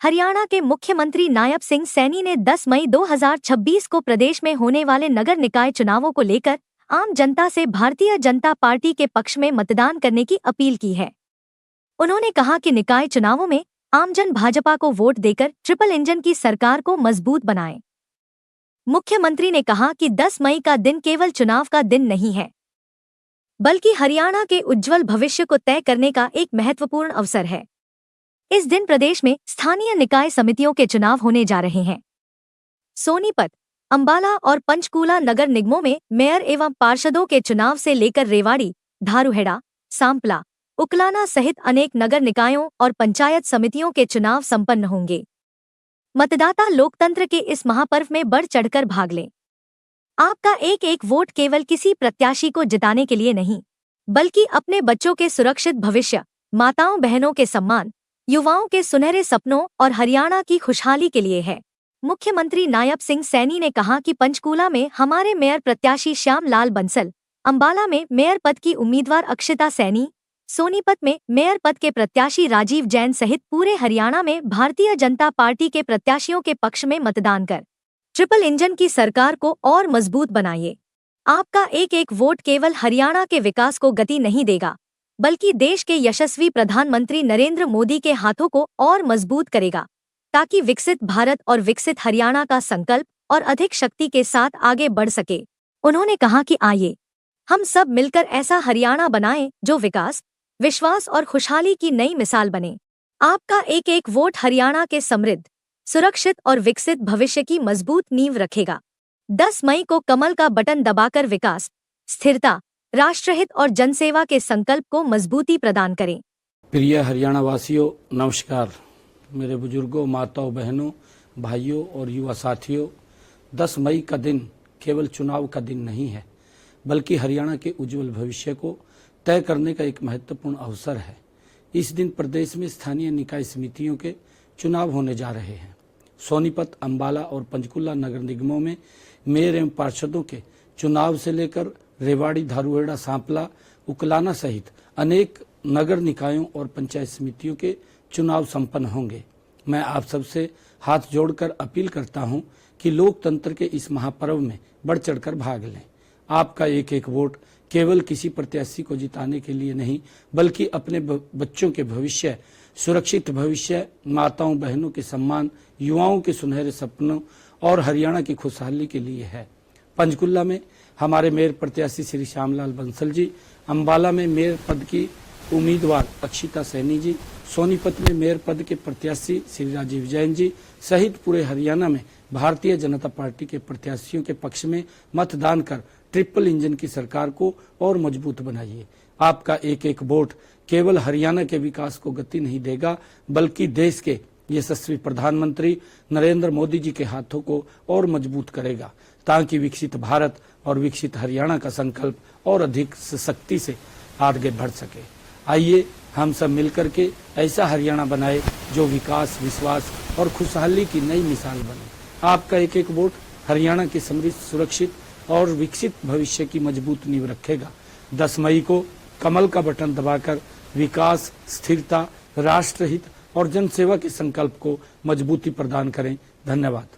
हरियाणा के मुख्यमंत्री नायब सिंह सैनी ने 10 मई 2026 को प्रदेश में होने वाले नगर निकाय चुनावों को लेकर आम जनता से भारतीय जनता पार्टी के पक्ष में मतदान करने की अपील की है। उन्होंने कहा कि निकाय चुनावों में आमजन भाजपा को वोट देकर ट्रिपल इंजन की सरकार को मजबूत बनाए। मुख्यमंत्री ने कहा कि 10 मई का दिन केवल चुनाव का दिन नहीं है, बल्कि हरियाणा के उज्जवल भविष्य को तय करने का एक महत्वपूर्ण अवसर है। इस दिन प्रदेश में स्थानीय निकाय समितियों के चुनाव होने जा रहे हैं। सोनीपत, अंबाला और पंचकूला नगर निगमों में मेयर एवं पार्षदों के चुनाव से लेकर रेवाड़ी, धारूहेड़ा, सांपला, उकलाना सहित अनेक नगर निकायों और पंचायत समितियों के चुनाव संपन्न होंगे। मतदाता लोकतंत्र के इस महापर्व में बढ़ चढ़कर भाग लें। आपका एक एक वोट केवल किसी प्रत्याशी को जिताने के लिए नहीं, बल्कि अपने बच्चों के सुरक्षित भविष्य, माताओं बहनों के सम्मान, युवाओं के सुनहरे सपनों और हरियाणा की खुशहाली के लिए है। मुख्यमंत्री नायब सिंह सैनी ने कहा कि पंचकूला में हमारे मेयर प्रत्याशी श्याम लाल बंसल, अंबाला में मेयर पद की उम्मीदवार अक्षिता सैनी, सोनीपत में मेयर पद के प्रत्याशी राजीव जैन सहित पूरे हरियाणा में भारतीय जनता पार्टी के प्रत्याशियों के पक्ष में मतदान कर ट्रिपल इंजन की सरकार को और मजबूत बनाइए। आपका एक एक वोट केवल हरियाणा के विकास को गति नहीं देगा, बल्कि देश के यशस्वी प्रधानमंत्री नरेंद्र मोदी के हाथों को और मजबूत करेगा, ताकि विकसित भारत और विकसित हरियाणा का संकल्प और अधिक शक्ति के साथ आगे बढ़ सके। उन्होंने कहा कि आइए हम सब मिलकर ऐसा हरियाणा बनाएं जो विकास, विश्वास और खुशहाली की नई मिसाल बने। आपका एक एक वोट हरियाणा के समृद्ध, सुरक्षित और विकसित भविष्य की मजबूत नींव रखेगा। 10 मई को कमल का बटन दबाकर विकास, स्थिरता, राष्ट्रहित और जनसेवा के संकल्प को मजबूती प्रदान करें। प्रिय हरियाणा वासियों, नमस्कार। मेरे बुजुर्गों, माताओं, बहनों, भाइयों और युवा साथियों, 10 मई का दिन केवल चुनाव का दिन नहीं है, बल्कि हरियाणा के उज्जवल भविष्य को तय करने का एक महत्वपूर्ण अवसर है। इस दिन प्रदेश में स्थानीय निकाय समितियों के चुनाव होने जा रहे हैं। सोनीपत, अंबाला और पंचकूला नगर निगमों में मेयर एवं पार्षदों के चुनाव से लेकर रेवाड़ी, धारूहेड़ा, सांपला, उकलाना सहित अनेक नगर निकायों और पंचायत समितियों के चुनाव संपन्न होंगे। मैं आप सबसे हाथ जोड़कर अपील करता हूं कि लोकतंत्र के इस महापर्व में बढ़ चढ़कर भाग लें। आपका एक एक वोट केवल किसी प्रत्याशी को जिताने के लिए नहीं, बल्कि अपने बच्चों के भविष्य, सुरक्षित भविष्य, माताओं बहनों के सम्मान, युवाओं के सुनहरे सपनों और हरियाणा की खुशहाली के लिए है। पंचकूला में हमारे मेयर प्रत्याशी श्री श्यामलाल बंसल जी, अंबाला में मेयर पद की उम्मीदवार अक्षिता सैनी जी, सोनीपत में मेयर पद के प्रत्याशी श्री राजीव जैन जी सहित पूरे हरियाणा में भारतीय जनता पार्टी के प्रत्याशियों के पक्ष में मतदान कर ट्रिपल इंजन की सरकार को और मजबूत बनाइए। आपका एक एक वोट केवल हरियाणा के विकास को गति नहीं देगा, बल्कि देश के यशस्वी प्रधानमंत्री नरेंद्र मोदी जी के हाथों को और मजबूत करेगा, ताकि विकसित भारत और विकसित हरियाणा का संकल्प और अधिक शक्ति से आगे बढ़ सके। आइए हम सब मिलकर के ऐसा हरियाणा बनाए जो विकास, विश्वास और खुशहाली की नई मिसाल बने। आपका एक एक वोट हरियाणा के समृद्ध, सुरक्षित और विकसित भविष्य की मजबूत नींव रखेगा। 10 मई को कमल का बटन दबाकर विकास, स्थिरता, राष्ट्रहित और जनसेवा के संकल्प को मजबूती प्रदान करें। धन्यवाद।